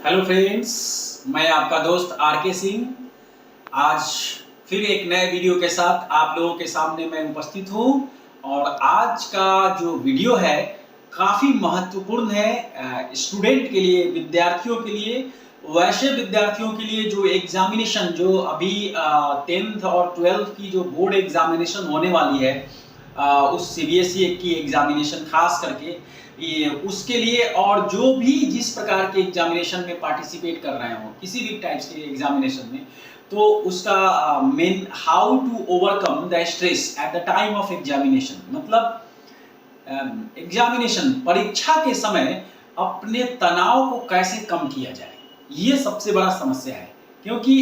Hello friends, मैं आपका दोस्त आर के सिंह आज फिर एक नए वीडियो के साथ आप लोगों के सामने मैं उपस्थित हूँ। और आज का जो वीडियो है काफ़ी महत्वपूर्ण है स्टूडेंट के लिए, विद्यार्थियों के लिए, वैसे विद्यार्थियों के लिए जो एग्जामिनेशन जो अभी 10th और 12th की जो बोर्ड एग्जामिनेशन होने वाली है, उस सीबीएसई की एग्जामिनेशन खास करके ये उसके लिए, और जो भी जिस प्रकार के एग्जामिनेशन में पार्टिसिपेट कर रहे हो किसी भी टाइप्स के एग्जामिनेशन में, तो उसका main how to overcome the stress at the time of examination. मतलब एग्जामिनेशन परीक्षा के समय अपने तनाव को कैसे कम किया जाए, ये सबसे बड़ा समस्या है। क्योंकि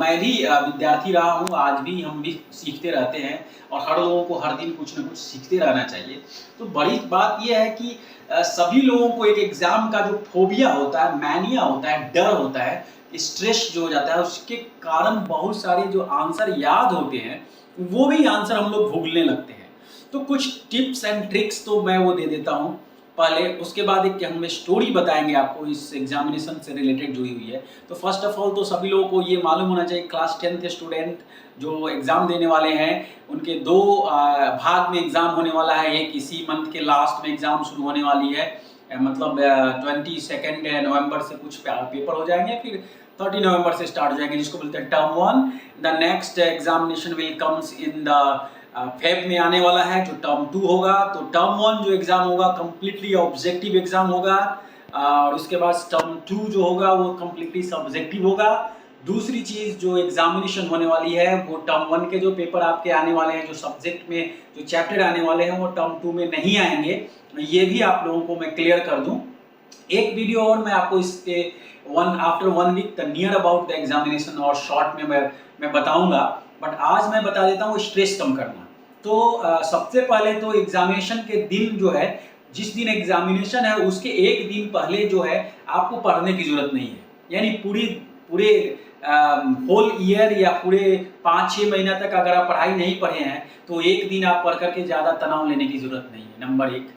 मैं भी विद्यार्थी रहा हूँ, आज भी हम भी सीखते रहते हैं और हर लोगों को हर दिन कुछ ना कुछ सीखते रहना चाहिए। तो बड़ी बात यह है कि सभी लोगों को एक एग्जाम का जो फोबिया होता है, मैनिया होता है, डर होता है, स्ट्रेस जो हो जाता है, उसके कारण बहुत सारे जो आंसर याद होते हैं वो भी आंसर हम लोग भूलने लगते हैं। तो कुछ टिप्स एंड ट्रिक्स तो मैं वो दे देता हूँ पहले, उसके बाद एक हम स्टोरी बताएंगे आपको इस एग्जामिनेशन से रिलेटेड जुड़ी हुई है। तो फर्स्ट ऑफ ऑल तो सभी लोगों को ये मालूम होना चाहिए, क्लास 10th स्टूडेंट जो एग्ज़ाम देने वाले हैं उनके दो भाग में एग्ज़ाम होने वाला है। एक इसी मंथ के लास्ट में एग्ज़ाम शुरू होने वाली है, मतलब 22 नवंबर से कुछ पेपर हो जाएंगे, फिर 30 नवंबर से स्टार्ट हो जाएंगे, जिसको बोलते हैं term 1। The next examination will comes in the Feb में आने वाला है, जो टर्म 2 होगा। तो टर्म 1 जो एग्ज़ाम होगा कम्प्लीटली ऑब्जेक्टिव एग्ज़ाम होगा, और उसके बाद टर्म 2 जो होगा वो कम्प्लीटली सब्जेक्टिव होगा। दूसरी चीज़ जो एग्जामिनेशन होने वाली है वो टर्म 1 के जो पेपर आपके आने वाले हैं, जो सब्जेक्ट में जो चैप्टर आने वाले हैं वो टर्म 2 में नहीं आएंगे। ये भी आप लोगों को मैं क्लियर कर दूं। एक वीडियो और मैं आपको इसके after 1 week the near about the examination और शॉर्ट में मैं बताऊंगा, बट आज मैं बता देता हूँ स्ट्रेस कम करना। तो सबसे पहले तो एग्जामिनेशन के दिन जो है, जिस दिन एग्जामिनेशन है उसके एक दिन पहले जो है आपको पढ़ने की जरूरत नहीं है। यानी पूरे होल ईयर या पूरे 5-6 महीना तक अगर आप पढ़ाई नहीं पढ़े हैं तो एक दिन आप पढ़ करके ज़्यादा तनाव लेने की जरूरत नहीं है, नंबर 1।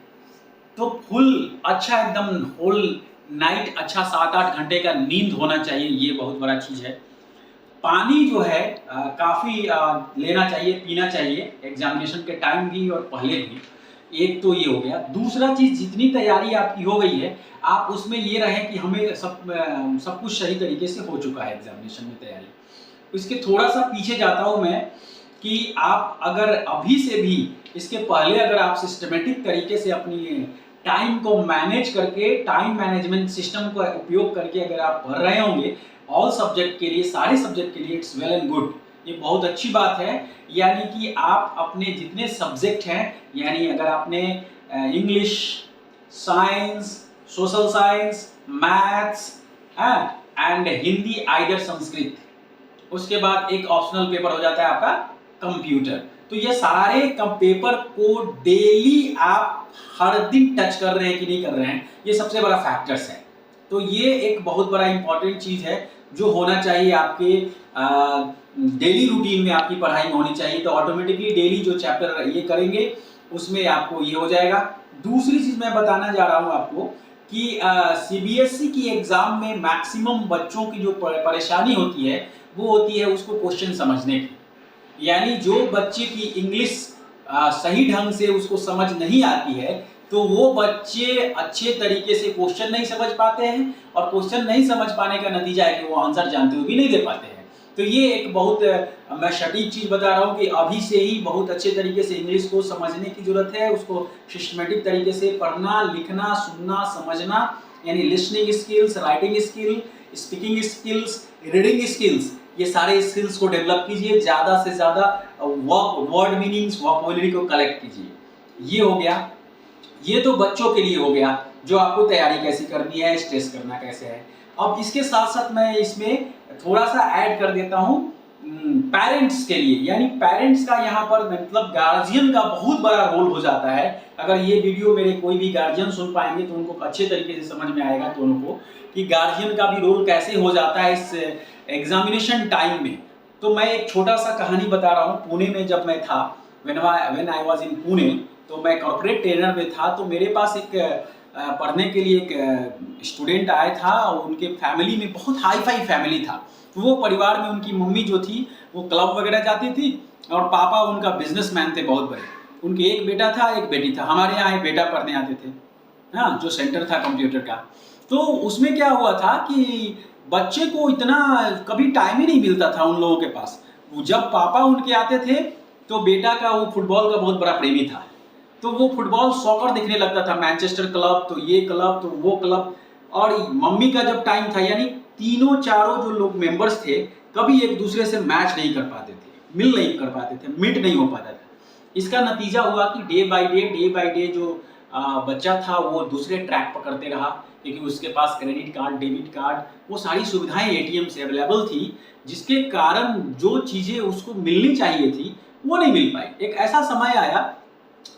तो फुल अच्छा एकदम होल नाइट अच्छा 7-8 घंटे का नींद होना चाहिए, ये बहुत बड़ा चीज़ है। पानी जो है काफ़ी लेना चाहिए, पीना चाहिए एग्जामिनेशन के टाइम भी और पहले भी। एक तो ये हो गया। दूसरा चीज़, जितनी तैयारी आपकी हो गई है आप उसमें ये रहें कि हमें सब कुछ सही तरीके से हो चुका है एग्जामिनेशन में तैयारी। इसके थोड़ा सा पीछे जाता हूँ मैं कि आप अगर अभी से भी इसके पहले अगर आप सिस्टमेटिक तरीके से अपनी टाइम को मैनेज करके, टाइम मैनेजमेंट सिस्टम का उपयोग करके अगर आप पढ़ रहे होंगे ऑल सब्जेक्ट के लिए, सारे सब्जेक्ट के लिए, इट्स वेल एंड गुड, ये बहुत अच्छी बात है। यानी कि आप अपने जितने सब्जेक्ट हैं, यानी अगर आपने English, science, social science, maths and Hindi either Sanskrit, उसके बाद एक ऑप्शनल पेपर हो जाता है आपका कंप्यूटर। तो ये सारे पेपर को डेली आप हर दिन टच कर रहे हैं कि नहीं कर रहे हैं, ये सबसे बड़ा फैक्टर्स है। तो ये एक बहुत बड़ा इंपॉर्टेंट चीज़ है जो होना चाहिए आपके डेली रूटीन में, आपकी पढ़ाई में होनी चाहिए। तो ऑटोमेटिकली डेली जो चैप्टर ये करेंगे उसमें आपको ये हो जाएगा। दूसरी चीज़ मैं बताना जा रहा हूँ आपको कि सीबीएसई की एग्ज़ाम में मैक्सिमम बच्चों की जो परेशानी होती है वो होती है उसको क्वेश्चन समझने की। यानी जो बच्चे की इंग्लिश सही ढंग से उसको समझ नहीं आती है तो वो बच्चे अच्छे तरीके से क्वेश्चन नहीं समझ पाते हैं, और क्वेश्चन नहीं समझ पाने का नतीजा है कि वो आंसर जानते हुए भी नहीं दे पाते हैं। तो ये एक बहुत मैं सटीक चीज़ बता रहा हूँ कि अभी से ही बहुत अच्छे तरीके से इंग्लिश को समझने की जरूरत है, उसको सिस्टमेटिक तरीके से पढ़ना, लिखना, सुनना, समझना, यानी listening skills, writing skill, speaking skills, reading skills, ये सारे स्किल्स को डेवलप कीजिए। ज़्यादा से ज़्यादा वर्ड मीनिंग्स, वोकैबुलरी को कलेक्ट कीजिए। ये हो गया, ये तो बच्चों के लिए हो गया जो आपको तैयारी कैसी करनी है, स्ट्रेस करना कैसे है। अब इसके साथ साथ मैं इसमें थोड़ा सा ऐड कर देता हूँ पेरेंट्स के लिए। यानी पेरेंट्स का यहाँ पर मतलब गार्जियन का बहुत बड़ा रोल हो जाता है। अगर ये वीडियो मेरे कोई भी गार्जियन सुन पाएंगे तो उनको अच्छे तरीके से समझ में आएगा दोनों को कि गार्जियन का भी रोल कैसे हो जाता है इस एग्जामिनेशन टाइम में। तो मैं एक छोटा सा कहानी बता रहा हूँ। पुणे में जब मैं था, when I was in Pune, तो मैं कॉर्पोरेट ट्रेनर में था। तो मेरे पास एक पढ़ने के लिए एक स्टूडेंट आया था और उनके फैमिली में बहुत हाई फाई फैमिली था। तो वो परिवार में उनकी मम्मी जो थी वो क्लब वगैरह जाती थी और पापा उनका बिजनेसमैन थे बहुत बड़े। उनके एक बेटा था एक बेटी था। हमारे यहाँ एक बेटा पढ़ने आते थे, हाँ, जो सेंटर था कंप्यूटर का। तो उसमें क्या हुआ था कि बच्चे को इतना कभी टाइम ही नहीं मिलता था उन लोगों के पास। जब पापा उनके आते थे तो बेटा का वो फुटबॉल का बहुत बड़ा प्रेमी था, तो वो फुटबॉल सॉकर देखने लगता था, मैनचेस्टर क्लब तो ये क्लब तो वो क्लब। और मम्मी का जब टाइम था, यानी तीनों चारों जो लोग मेंबर्स थे कभी एक दूसरे से मैच नहीं कर पाते थे, मिल नहीं कर पाते थे, मीट नहीं हो पाता था। इसका नतीजा हुआ कि डे बाय डे जो बच्चा था वो दूसरे ट्रैक पकड़ते रहा, क्योंकि उसके पास क्रेडिट कार्ड, डेबिट कार्ड, वो सारी सुविधाएं एटीएम से अवेलेबल थी, जिसके कारण जो चीज़ें उसको मिलनी चाहिए थी वो नहीं मिल पाई। एक ऐसा समय आया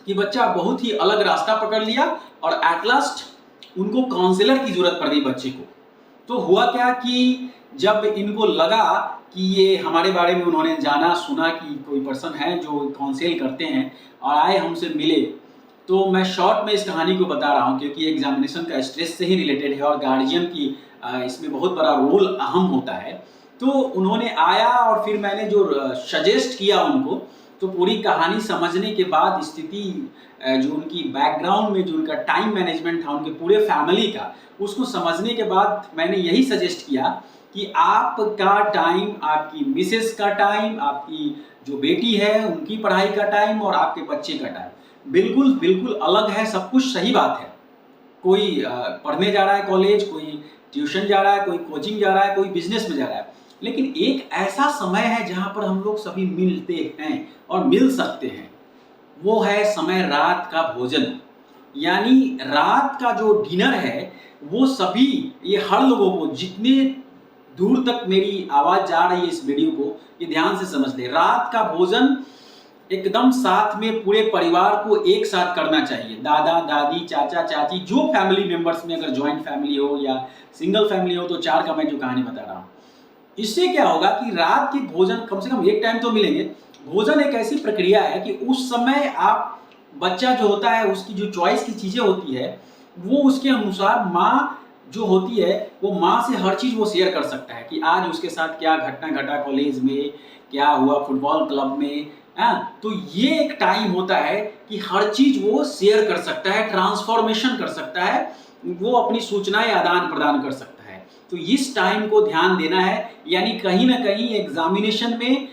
कि बच्चा बहुत ही अलग रास्ता पकड़ लिया और एट लास्ट उनको काउंसलर की जरूरत पड़ गई बच्चे को। तो हुआ क्या कि जब इनको लगा कि ये हमारे बारे में उन्होंने जाना सुना कि कोई पर्सन है जो काउंसिल करते हैं और आए हमसे मिले, तो मैं शॉर्ट में इस कहानी को बता रहा हूँ क्योंकि एग्जामिनेशन का स्ट्रेस से ही रिलेटेड है और गार्जियन की इसमें बहुत बड़ा रोल अहम होता है। तो उन्होंने आया और फिर मैंने जो सजेस्ट किया उनको, तो पूरी कहानी समझने के बाद स्थिति जो उनकी बैकग्राउंड में जो उनका टाइम मैनेजमेंट था उनके पूरे फैमिली का, उसको समझने के बाद मैंने यही सजेस्ट किया कि आपका टाइम, आपकी मिसेस का टाइम, आपकी जो बेटी है उनकी पढ़ाई का टाइम और आपके बच्चे का टाइम बिल्कुल बिल्कुल अलग है। सब कुछ सही बात है, कोई पढ़ने जा रहा है कॉलेज, कोई ट्यूशन जा रहा है, कोई कोचिंग जा रहा है, कोई बिजनेस में जा रहा है, लेकिन एक ऐसा समय है जहां पर हम लोग सभी मिलते हैं और मिल सकते हैं, वो है समय रात का भोजन। यानी रात का जो डिनर है वो सभी, ये हर लोगों को, जितने दूर तक मेरी आवाज जा रही है इस वीडियो को, ये ध्यान से समझ ले। रात का भोजन एकदम साथ में पूरे परिवार को एक साथ करना चाहिए। दादा दादी, चाचा चाची, जो फैमिली मेंबर्स में, अगर ज्वाइंट फैमिली हो या सिंगल फैमिली हो, तो 4 का मैं जो कहानी बता रहा हूँ, इससे क्या होगा कि रात के भोजन कम से कम एक टाइम तो मिलेंगे। भोजन एक ऐसी प्रक्रिया है कि उस समय आप, बच्चा जो होता है उसकी जो चॉइस की चीजें होती है वो उसके अनुसार, माँ जो होती है वो माँ से हर चीज वो शेयर कर सकता है कि आज उसके साथ क्या घटना घटा, कॉलेज में क्या हुआ, फुटबॉल क्लब में, तो ये एक टाइम होता है कि हर चीज वो शेयर कर सकता है, ट्रांसफॉर्मेशन कर सकता है, वो अपनी सूचनाएं आदान प्रदान कर सकता है। तो इस टाइम को ध्यान देना है। यानी कहीं ना कहीं एग्जामिनेशन में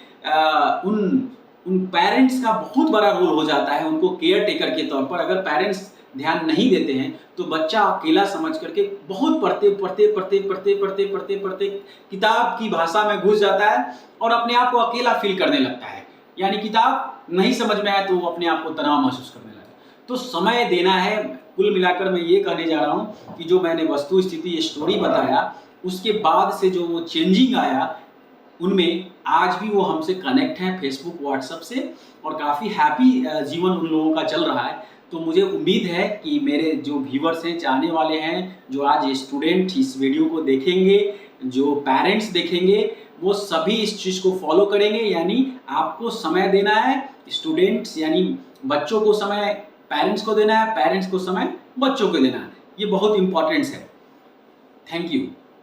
उन पेरेंट्स का बहुत बड़ा रोल हो जाता है, उनको केयर टेकर के तौर पर। अगर पेरेंट्स ध्यान नहीं देते हैं तो बच्चा अकेला समझ करके बहुत पढ़ते किताब की भाषा में घुस जाता है और अपने आप को अकेला फील करने लगता है। यानी किताब नहीं समझ में आए तो वो अपने आप को तनाव महसूस करने लगा। तो समय देना है। कुल मिलाकर मैं ये कहने जा रहा हूँ कि जो मैंने वस्तु स्थिति स्टोरी बताया, उसके बाद से जो वो चेंजिंग आया, उनमें आज भी वो हमसे कनेक्ट हैं फेसबुक व्हाट्सएप से, और काफ़ी हैप्पी जीवन उन लोगों का चल रहा है। तो मुझे उम्मीद है कि मेरे जो व्यूवर्स हैं, चाहने वाले हैं, जो आज स्टूडेंट इस वीडियो को देखेंगे, जो पेरेंट्स देखेंगे, वो सभी इस चीज़ को फॉलो करेंगे। यानी आपको समय देना है, स्टूडेंट्स यानी बच्चों को समय पेरेंट्स को देना है, पेरेंट्स को समय बच्चों को देना है। ये बहुत इंपॉर्टेंट है। Thank you.